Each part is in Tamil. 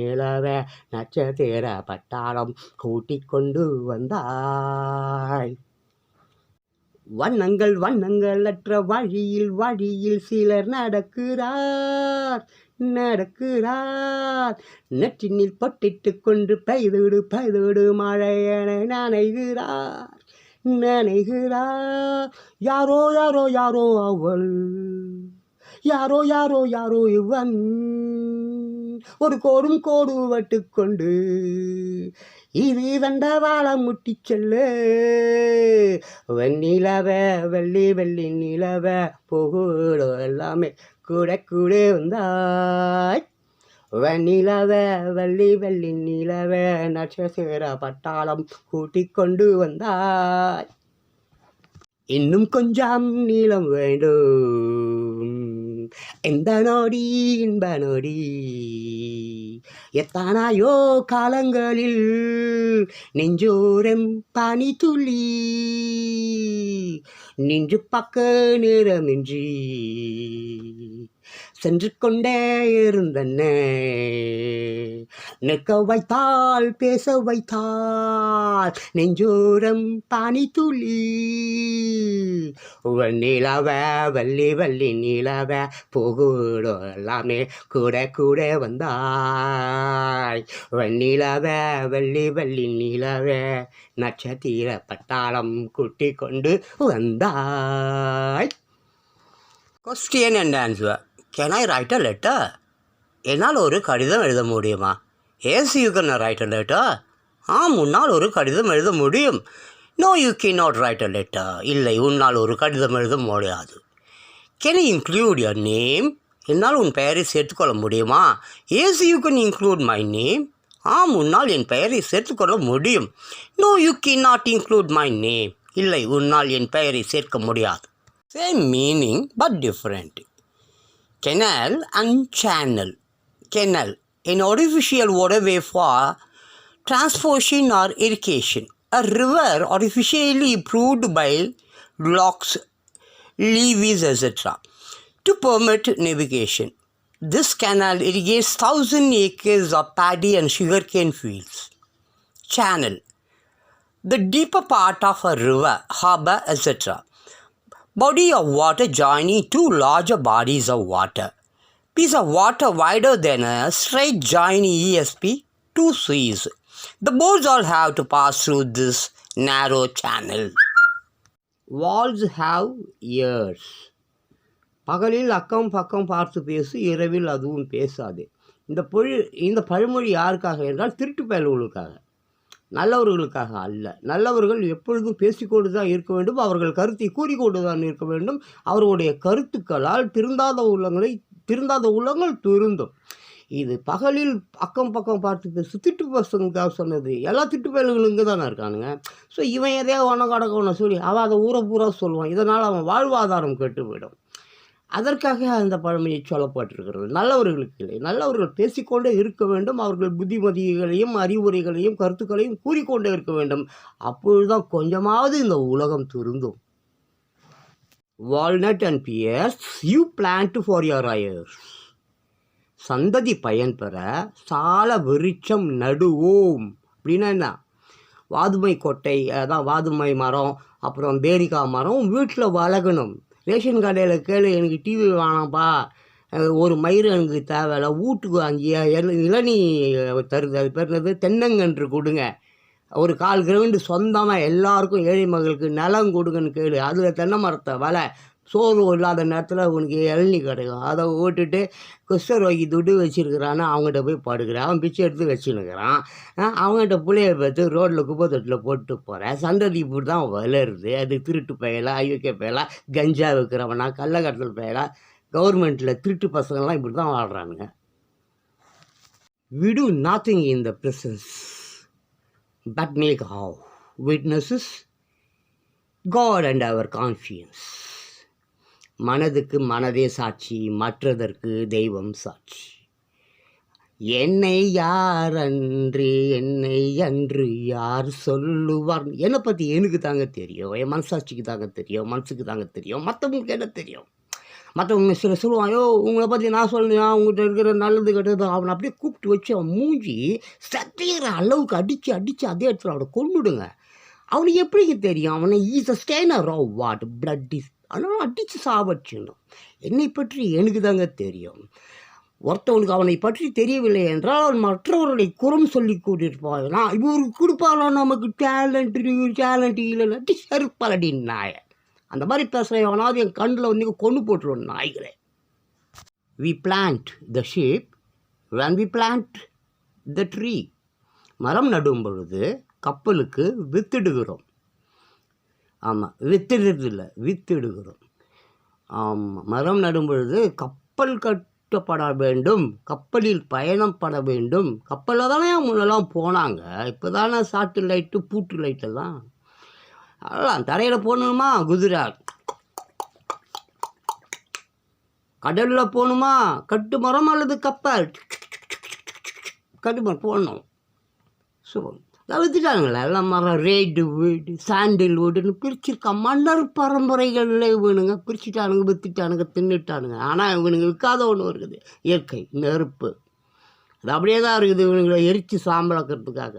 நிலவ நட்சத்திர பட்டாளம் கூட்டிக் கொண்டு வந்தாய். வண்ணங்கள் வண்ணங்களற்ற வழியில் வழியில் சிலர் நடக்கிறார். நெற்றினில் பொட்டிட்டு கொண்டு பெய்தோடு மழையென நனைகிறார். யாரோ யாரோ யாரோ அவள், யாரோ யாரோ யாரோ இவன், ஒரு கோடு வட்டுக்கொண்டு இது தண்டவாளம் முட்டி செல்லு. வெண்ணிலவ வெள்ளி வெள்ளி நிலவ போகூட எல்லாமே கூட கூட வந்தாய். வெண்ணிலவ வெள்ளி வெள்ளி நிலவ நட்சத்திர பட்டாளம் கூட்டிக் கொண்டு வந்தாய். இன்னும் கொஞ்சம் நீளம் வேண்டும் எந்த நொடி இன்ப நொடி. எத்தனையோ காலங்களில் நெஞ்சோரம் பனி துளி நின்று பக்க நேரமின்றி சென்று கொண்டே இருந்தனே. நிற்க வைத்தால் பேச வைத்தால் நெஞ்சோரம் பனி துளி. நிலவ வள்ளி வள்ளி நிலவ போகூட எல்லாமே கூட கூட வந்தாய். வெண்ணிலவ வள்ளி வள்ளி நிலவ நட்சத்திர பட்டாளம் கூட்டி கொண்டு வந்தாய். Question and answer. Can I write a letter? என்னால் ஒரு கடிதம் எழுத முடியுமா? Yes, you can write a letter. உன்னால் ஒரு கடிதம் எழுத முடியும். No, you cannot write a letter. இல்லை, உன்னால் ஒரு கடிதம் எழுத முடியாது. Can you include your name? என்னால் உன் பெயரை சேர்த்துக்கொள்ள முடியுமா? Yes, you can include my name. உன்னால் என் பெயரை சேர்த்துக்கொள்ள முடியும். No, you cannot include my name. இல்லை, உன்னால் என் பெயரை சேர்க்க முடியாது. Same meaning but different. Canal and channel. Canal, an artificial waterway for transportation or irrigation. A river artificially improved by locks, levees, etc. to permit navigation. This canal irrigates 1,000 acres of paddy and sugarcane fields. Channel, the deeper part of a river, harbour, etc. Body of water joining two larger bodies of water. Piece of water wider than a straight joining ESP two seas. The boats all have to pass through this narrow channel. Walls have ears. பகலில் அக்கம் பக்கம் பார்த்து பேசு, இரவில் அதுவும் பேசாது. இந்த பழமொழி யாருக்காக என்றால் திருட்டு பயல்களுக்காக, நல்லவர்களுக்காக அல்ல. நல்லவர்கள் எப்பொழுதும் பேசிக்கொண்டு தான் இருக்க வேண்டும். அவர்கள் கருத்தை கூறிக்கொண்டு தான் இருக்க வேண்டும். அவர்களுடைய கருத்துக்களால் திருந்தாத உள்ளங்கள் திருந்தும். இது பகலில் அக்கம் பக்கம் பார்த்து பேசு திட்டு பசங்களுக்காக சொன்னது. எல்லா திட்டு பயல்களும் இங்கே தானே இருக்கானுங்க. ஸோ இவன் எதையாவது ஒன்றை சொல்லி அவன் அதை ஊரை பூரா சொல்லுவான். இதனால் அவன் வாழ்வாதாரம் கெட்டு போயிடும். அதற்காக அந்த பழமொழி சொல்லப்பட்டிருக்கிறது. நல்லவர்களுக்கு இல்லை. நல்லவர்கள் பேசிக்கொண்டே இருக்க வேண்டும். அவர்கள் புத்திமதிகளையும் அறிவுரைகளையும் கருத்துக்களையும் கூறிக்கொண்டே இருக்க வேண்டும். அப்பொழுதுதான் கொஞ்சமாவது இந்த உலகம் திருந்தும். Walnut and pears you plant for your heirs. சந்ததி பயன்பெற சால விருட்சம் நடுவோம். அப்படின்னா என்ன? வாதுமை கொட்டை, அதான் வாதுமை மரம், அப்புறம் பேரிக்காய் மரம் வீட்டில் வளர்க்கணும். ரேஷன் கடையில் கேளு, எனக்கு டிவி வேணாம்ப்பா, ஒரு மயிறு எனக்கு தேவையில்ல, வீட்டுக்கு அங்கேயே இளநீ தருது, அது பேர்னது தென்னங்கன்று கொடுங்க, ஒரு 1/4 கிரவுண்டு சொந்தமாக எல்லாருக்கும் ஏழை மகளுக்கு நிலம் கொடுங்கன்னு கேளு. அதில் தென்னை மரத்தை வலை சோறு இல்லாத நேரத்தில் உனக்கு இளநீ கிடைக்கும். அதை ஓட்டுட்டு குஷ்டரோகி துட்டு வச்சுருக்கிறான்னு அவங்ககிட்ட போய் படுக்கிறேன். அவன் பிச்சை எடுத்து வச்சுன்னுக்கிறான். அவங்ககிட்ட புள்ளைய பார்த்து ரோட்டில் குப்பை தொட்டில் போட்டு போகிறேன். சந்ததி இப்படி தான் வளருது. அது திருட்டு பயலா, ஐயோக்கிய பயலா, கஞ்சா வைக்கிறவனா, கள்ளக்கடத்தல் பயலா, கவர்மெண்ட்டில் திருட்டு பசங்கள்லாம் இப்படி தான் வாழ்கிறானுங்க. We do nothing in the presence but make our witnesses God and our conscience. மனதுக்கு மனதே சாட்சி, மற்றதற்கு தெய்வம் சாட்சி. என்னை யார் அன்று யார் சொல்லுவார்? என்னை பற்றி எனக்கு தாங்க தெரியும், என் மனசாட்சிக்கு தாங்க தெரியும், மனசுக்கு தாங்க தெரியும், மற்றவங்களுக்கு என்ன தெரியும்? மற்றவங்க சில சொல்லுவான், ஐயோ உங்களை பற்றி நான் சொல்லணும், உங்கள்கிட்ட இருக்கிற நல்லது கெட்டது அவனை அப்படியே கூப்பிட்டு வச்சு அவன் மூஞ்சி சத்திக்கிற அளவுக்கு அடித்து அதே இடத்துல அவனை கொண்டுடுங்க. அவனுக்கு எப்படிங்க தெரியும்? அவனை is a stainer of what blood is. ஆனால் அடித்து சாவடிச்சிடணும். என்னை பற்றி எனக்கு தாங்க தெரியும். ஒருத்தவனுக்கு அவனை பற்றி தெரியவில்லை என்றால் அவன் மற்றவர்களை குறம் சொல்லி கூட்டியிருப்பான். நான் இவருக்கு கொடுப்பாரோ நமக்கு டேலண்ட் இல்லைன்னா செருப்பலடி நாய. அந்த மாதிரி பேசுகிறேன் அவனாவது என் கண்ணில் வந்து கொண்டு போட்டுருவோம் நாய்களே. We plant the sheep when we plant the tree. மரம் நடும் பொழுது கப்பலுக்கு வித்திடுகிறோம். ஆமாம், வித்திடுறதில்லை, வித்திடுகிறோம். ஆமாம், மரம் நடும் பொழுது கப்பல் கட்டப்பட வேண்டும், கப்பலில் பயணம் பட வேண்டும். கப்பலில் தானே முன்னெல்லாம் போனாங்க. இப்போ தானே சாட்டு லைட்டு பூட்டு லைட்டெல்லாம். அதெல்லாம் தரையில் போகணுமா குதிரை, கடலில் போகணுமா கட்டு மரம் அல்லது கப்பல், கட்டுமரம் போடணும். ஸோ வித்துட்டானுங்களே எல்லாம் மரம், ரேடு வீடு, சாண்டில் வீடுன்னு பிரிச்சிருக்கா. மன்னர் பரம்பரைகளில் இவனுங்க பிரிச்சுட்டானுங்க, வித்துட்டானுங்க, தின்னுட்டானுங்க. ஆனால் இவனுங்க விற்காத ஒன்று இருக்குது, இயற்கை நெருப்பு. அது அப்படியே தான் இருக்குது. இவனுங்களை எரித்து சாம்பலாக்கிறதுக்காக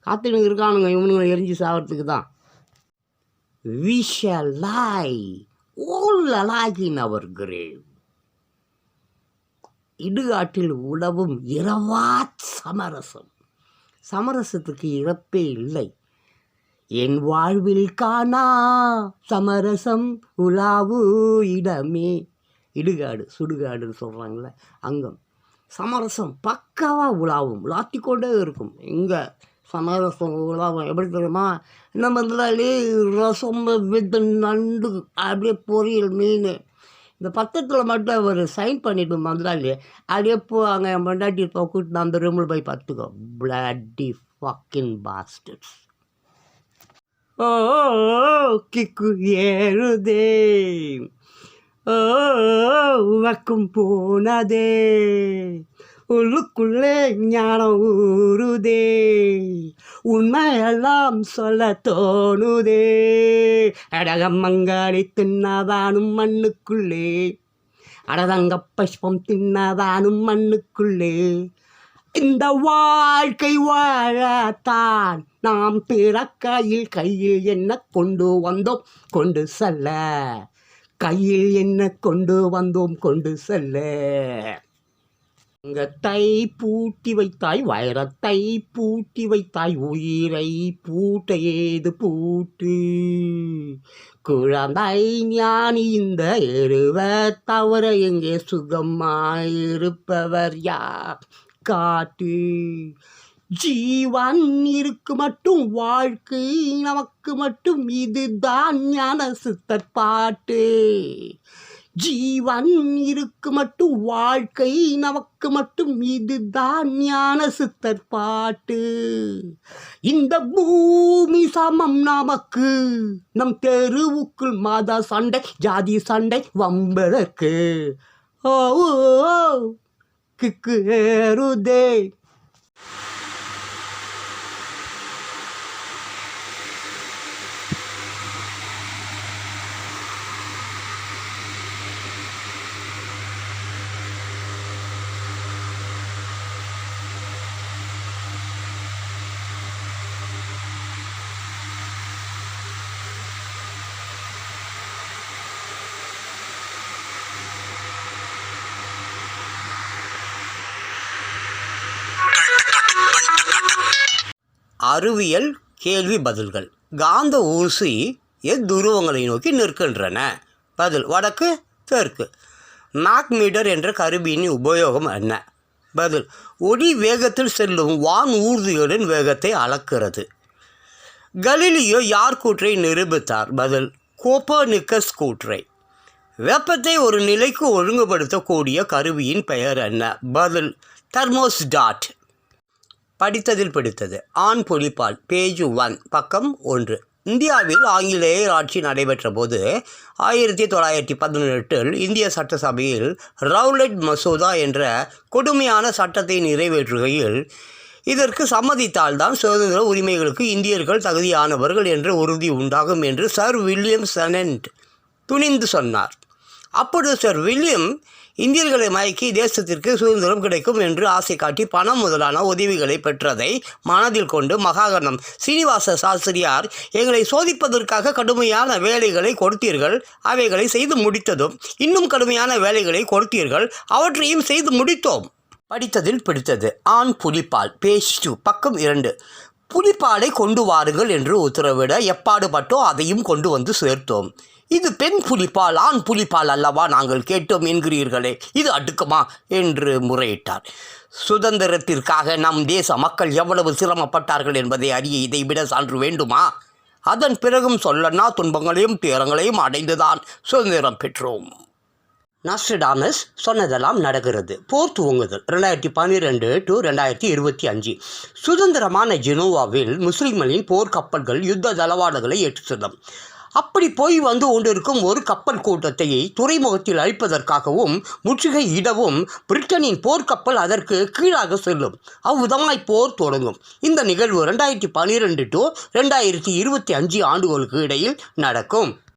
காத்துனுங்க இருக்கானுங்க. இவனுங்களை எரிஞ்சு சாகிறதுக்கு தான். We shall lie all alike in our grave. இடுகாட்டில் உழவும் இரவாத் சமரசம். சமரசத்துக்கு இறப்பே இல்லை. என் வாழ்வில் காணா சமரசம் உலாவு இடமே. இடுகாடு சுடுகாடுன்னு சொல்கிறாங்களே அங்கம். சமரசம் பக்காவாக உலாவும், உலாத்திக்கொண்டே இருக்கும். எங்கே சமரசம் உலாவும் எப்படி தெரியுமா? என்ன முதலாளி ரசம் வித்து நண்டு அப்படியே பொரியல் மீன். இந்த பக்கத்தில் மட்டும் அவர் சைன் பண்ணிட்டு முதலாளி அப்படியே அங்கே என் பொண்டாட்டி இருப்பா கூட்டிட்டு அந்த ரூமில் போய் பார்த்துக்கோ. Bloody fucking bastards. ஓ கிக்கு ஏறுதே, ஓ வக்கும் போனதே, உள்ளுக்குள்ளே ஞானம் ஊறுதே, உண்மையெல்லாம் சொல்ல தோணுதே. அடகம்மங்காடி தின்னதானும் மண்ணுக்குள்ளே, அடதங்க புஷ்பம் தின்னதானும் மண்ணுக்குள்ளே. இந்த வாழ்க்கை வாழத்தான் நாம் பிறக்கையில் கையில் என்ன கொண்டு வந்தோம் கொண்டு செல்ல, கையில் என்ன கொண்டு வந்தோம் கொண்டு செல்ல. தங்கத்தை பூட்டி வைத்தாய், வைரத்தை பூட்டி வைத்தாய், உயிரை பூட்ட ஏது பூட்டு. குழந்தை ஞானி இந்த எருவ தவற எங்கே சுகமாயிருப்பவர் யார் காட்டு. ஜீவன் இருக்கு மட்டும் வாழ்க்கை நமக்கு மட்டும், இதுதான் ஞான சித்தர் பாட்டு. ஜீவன் இருக்கு மட்டும் வாழ்க்கை நமக்கு மட்டும், இதுதான் ஞான சித்தர் பாட்டு. இந்த பூமி சமம் நமக்கு, நம் தெருவுக்குள் மத சண்டை ஜாதி சண்டை வம்பதற்கு. ஓ கிக்கு ஏறுதே. அறிவியல் கேள்வி பதில்கள். காந்த ஊசி எத்துருவங்களை நோக்கி நிற்கின்றன? பதில் வடக்கு தெற்கு. மேக் மீட்டர் என்ற கருவியின் உபயோகம் என்ன? பதில் ஒளி வேகத்தில் செல்லும் வான் ஊர்திகளின் வேகத்தை அளக்கிறது. கலீலியோ யார் கூற்றை நிரூபித்தார்? பதில் கோப்பர்னிக்கஸ் கூற்றை. வெப்பத்தை ஒரு நிலைக்கு ஒழுங்குபடுத்தக்கூடிய கருவியின் பெயர் என்ன? பதில் தெர்மோஸ்டாட். படித்ததில் பிடித்தது. ஆண் புலிப்பால், பேஜ் 1, பக்கம் 1. இந்தியாவில் ஆங்கிலேயர் ஆட்சி நடைபெற்ற போது 1918 இந்திய சட்டசபையில் ரவுலட் மசோதா என்ற கொடுமையான சட்டத்தை நிறைவேற்றுகையில் இதற்கு சம்மதித்தால்தான் சுதந்திர உரிமைகளுக்கு இந்தியர்கள் தகுதியானவர்கள் என்ற உறுதி உண்டாகும் என்று சர் வில்லியம் செனட் துணிந்து சொன்னார். அப்பொழுது சர் வில்லியம் இந்தியர்களை மயக்கி தேசத்திற்கு சுதந்திரம் கிடைக்கும் என்று ஆசை காட்டி பணம் முதலான உதவிகளை பெற்றதை மனதில் கொண்டு மகாகணம் சீனிவாச சாஸ்திரியார், எங்களை சோதிப்பதற்காக கடுமையான வேலைகளை கொடுத்தீர்கள், அவைகளை செய்து முடித்ததும் இன்னும் கடுமையான வேலைகளை கொடுத்தீர்கள், அவற்றையும் செய்து முடித்தோம். படித்ததில் பிடித்தது. ஆண் புலிப்பால் பேஜ் 2 பக்கம் 2. புலிப்பாலை கொண்டு வாருங்கள் என்று உத்தரவிட எப்பாடுபட்டோ அதையும் கொண்டு வந்து சேர்த்தோம். இது பெண் புலிப்பால் ஆண் புலிப்பால் அல்லவா நாங்கள் கேட்டோம் என்கிறீர்களே, இது அடுக்குமா என்று முறையிட்டார். சுதந்திரத்திற்காக நம் தேச மக்கள் எவ்வளவு சிரமப்பட்டார்கள் என்பதை அறிய இதைவிட சான்று வேண்டுமா? அதன் பிறகும் சொல்லனா துன்பங்களையும் துயரங்களையும் அடைந்துதான் சுதந்திரம் பெற்றோம். நாஸ்ட்ரடாமஸ் சொன்னதெல்லாம் நடக்கிறது. போர் துவங்குதல் 2012 to 2025. சுதந்திரமான ஜெனோவாவில் முஸ்லிம்களின் போர்க்கப்பல்கள் யுத்த தளவாடங்களை ஏற்றுச் செல்லும். அப்படி போய் வந்து கொண்டிருக்கும் ஒரு கப்பல் கூட்டத்தை துறைமுகத்தில் அழிப்பதற்காகவும் முற்றுகையிடவும் பிரிட்டனின் போர்க்கப்பல் அதற்கு கீழாக செல்லும். அவ்விதமாய் போர் தொடங்கும். இந்த நிகழ்வு 2012 to 2025 ஆண்டுகளுக்கு இடையில் நடக்கும்.